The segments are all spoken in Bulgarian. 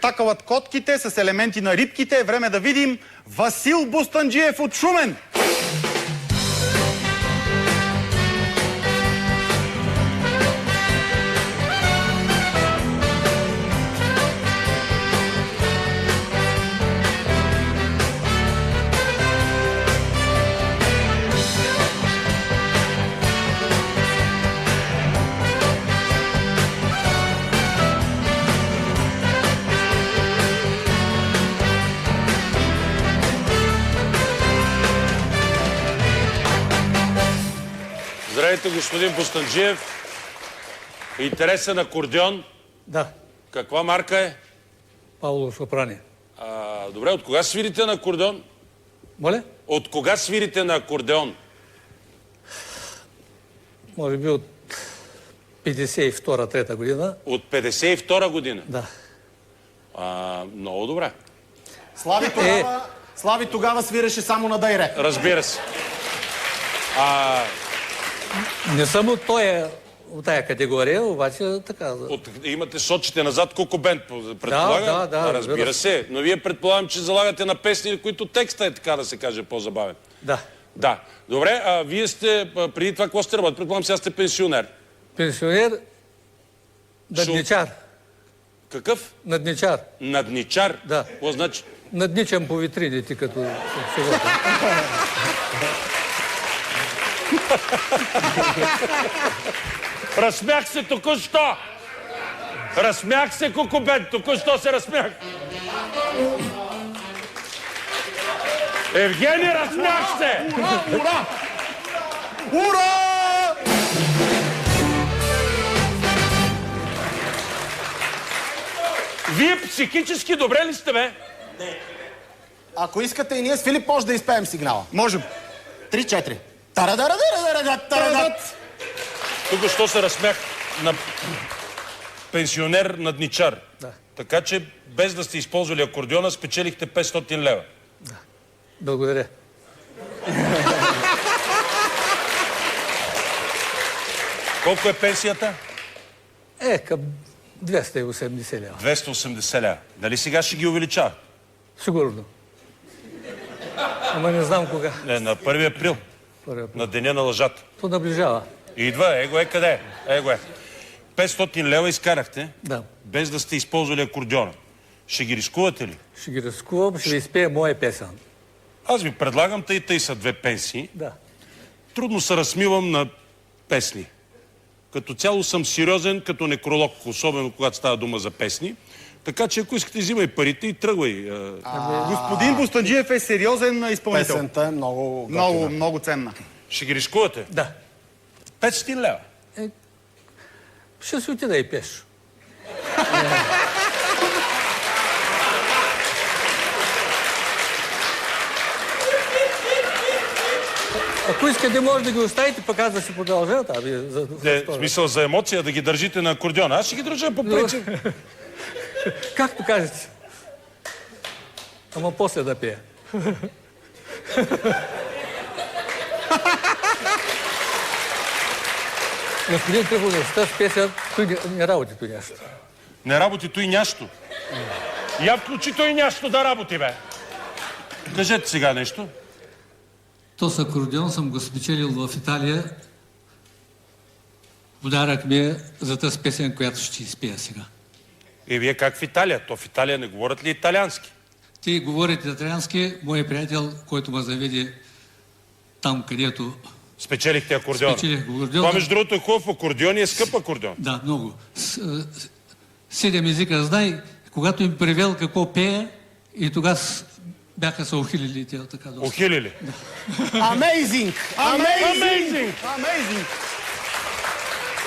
спектакълът Котките с елементи на рибките. Е време да видим Васил Бустанджиев от Шумен. Здравейте, господин Бустанджиев. Интересен акордеон. Да. Каква марка е? Павло Сопрани. Добре, от кога свирите на акордеон? Моля? От кога свирите на акордеон? Може би от 52-3 година. От 52 година? Да. Много добре. Слави тогава свиреше само на дайре. Разбира се. Не съм от тая категория, обаче така. Имате сочите назад Кокобент, предполагам? Да, разбира се. Но вие предполагам, че залагате на песни, които текста е, така да се каже, по-забавен. Да. Да. Добре, вие сте, преди това, какво сте работили? Предполагам, сега сте пенсионер. Пенсионер, надничар. Какъв? Надничар. Надничар? Да. Какво значи? Надничам по витрините, като шегата. Разсмях се току-що! Разсмях се, Кокобент! Току-що се разсмях! Евгений, разсмях се! Ура! Ура! Вие психически добре ли сте, бе? Не. Ако искате и ние с Филип може да изпеем сигнала. Можем. 3-4. Тарадарадарадарадарадат. Тук що се разсмях на пенсионер надничар. Да. Така че, без да сте използвали акордеона, спечелихте 500 лева. Да. Благодаря. Колко е пенсията? Към 280 лева. 280 лева. Дали сега ще ги увеличава? Сигурно. Ама не знам кога. Не, на 1 април. На деня на лъжата. То наближава. Идва, его е къде? Его е. 500 лева изкарахте, Да. без да сте използвали акордеона. Ще ги рискувате ли? Ще ги рискувам, ще ви изпея моя песен. Аз ви предлагам, тъй са две пенсии. Да. Трудно се размивам на песни. Като цяло съм сериозен като некролог, особено когато става дума за песни. Така че ако искате, взимай парите и тръгвай. Господин Бустанджиев е сериозен изпълнител. Песента е много... Много ценна. Ще ги рискувате? Да. 500 лева. Ще си отида и пеш. Ако искате, може да ги оставите, пък аз да си продължа. В смисъл за емоция да ги държите на акордеона. Аз ще ги държа по принцип. Както кажете. Ама после да пея. Господин Трифонов, с тази песен, той не работи той нещо. Не работи той нящо. Я включи той нящо да работи, бе. Кажете сега нещо. То с акордеон съм го спечелил в Италия. Подарък ми е за тази песен, която ще изпея сега. И вие как в Италия? То в Италия не говорят ли италиански? Ти говорите италиански, моят приятел, който ме заведе там, където... Спечелихте акордеона. Спечелих акордеона. Това, между другото, е хубав акордеон и е скъп акордеон. Да, много. 7 езика знай, когато им превел какво пее, и тогава бяха се ухилили тя така доста. Ухилили? Да. Amazing! Amazing!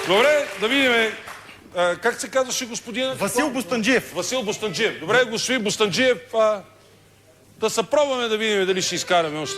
Добре, да видим. Как се казваше господин? Васил Бустанджиев. Васил Бустанджиев. Добре, господин Бустанджиев, да се пробваме да видим дали ще изкараме още.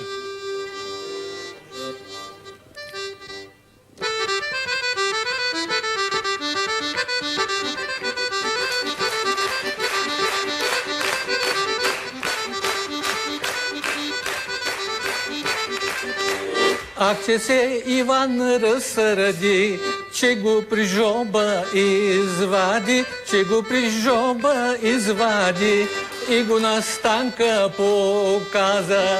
Ах, че се Иван разсърди, че го при жоба извади, че го при жоба извади и го на Станка показа.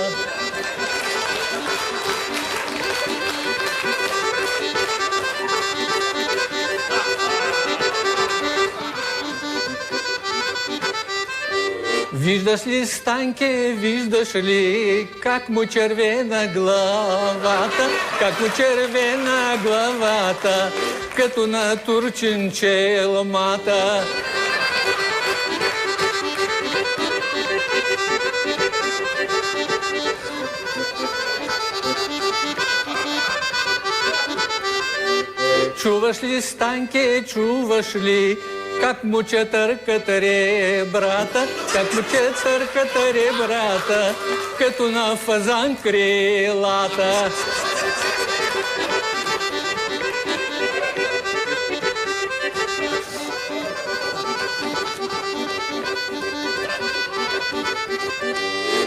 Виждаш ли, Станке, виждаш ли, как му червена главата, как му червена главата, като на турчин челмата. Чуваш ли, Станке, чуваш ли, как му четъркат ребрата, как му четъркат ребрата, като на фазан крилата.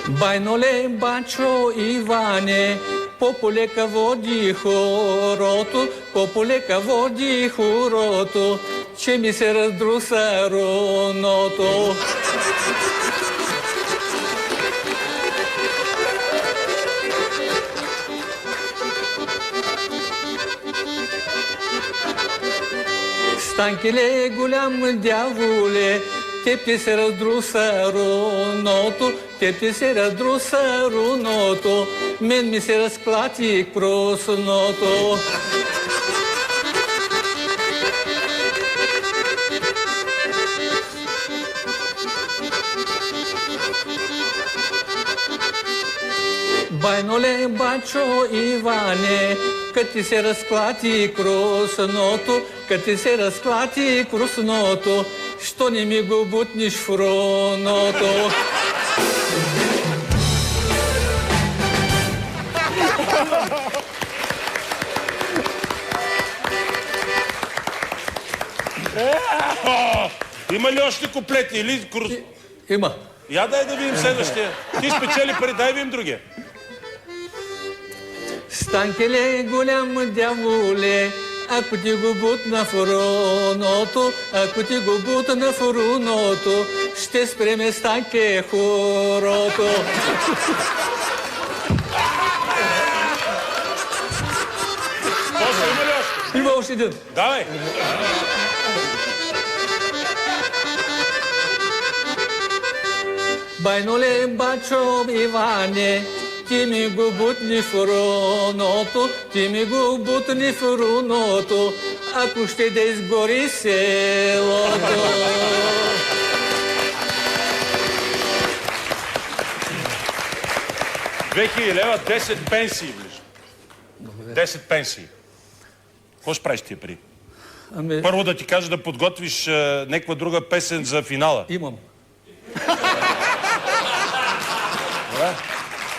Байноле, бачо, Иване, по-полека води хорото, по-полека води хорото, че ми се раздруса руното. Станкеле, голям дяволе, теб ти се раздруса руното, теб ти се раздруса руното, мен ми се разклати кросното. Байноле, бачо, Иване, като ти се разклати кросното, като ти се разклати кросното, що не ми го бутниш в руното? Има ли още куплети или... Има. Я дай да видим следващия. Ти спечели пари, дай видим другия. Станкеле, голям дяволе, ако ти го бутна в руното, ако ти го бутна в руното, ще спреме, Станке, хорото. После има ли още? Има още един. Давай. Байноле, бачо, Иване, ти ми го бутни в руното, ти ми го бутни в руното, ако ще да изгори селото. 2000 лева, 10 пенсии близо. 10 пенсии. Какво ще правиш тия пари? Ами, Първо да ти кажа да подготвиш някаква друга песен за финала. имам.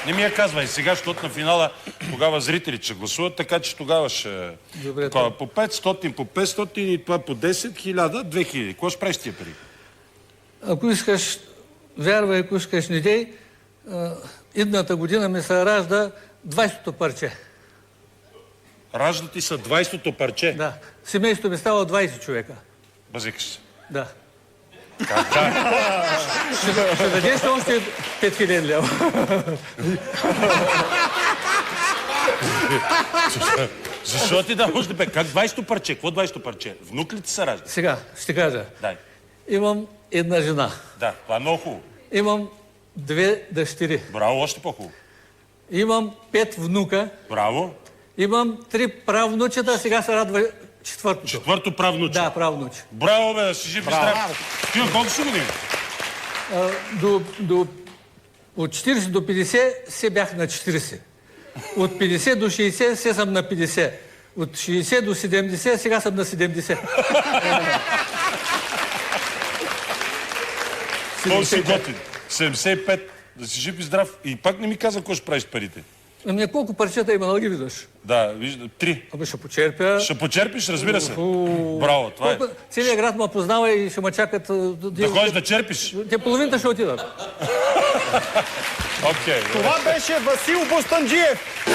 Не ми я казвай сега, защото на финала тогава зрителите ще гласуват, така че тогава ще... Добре, такова, по 500, по 500 и това по 10, 1000, 2000. Какво ще правиш тия пари? Ако искаш, вярвай, ако искаш, не дей, идната година ми се ражда 20-то парче. Ражда ти са 20-то парче. Да. Семейството ми става 20 човека. Базикаш се. Да. Как да? Ще дадеш ли още 5000 лева? Защо ти да може да бе? Как 20-то парче? Какво 20-то парче? Внук ли ти се ражда? Сега, ще кажа. Дай. Имам една жена. Да, това е много хубаво. Имам 2 дъщери. Браво, още по-хубаво. Имам 5 внука. Браво. Имам 3 правнучета, сега се радва четвъртото. Четвърто правнуче. Да, правнуче. Браво, бе, да си жив и здрав. Ти колко си години? От 40 до 50 се бях на 40. От 50 до 60 се съм на 50. От 60 до 70 сега съм на 70. Колко си готин? 75. Да си жив и здрав. И пак не ми каза какво ще правиш с парите. Ами колко парчета има, да ги виждаш? Да, вижда. 3. Ами ще почерпя. Ще почерпиш, разбира се. Браво, това е. Целият град ме познава и ще ме чакат. Да ходиш да черпиш. Те половината ще отидат. Окей. Това беше Васил Бостанджиев.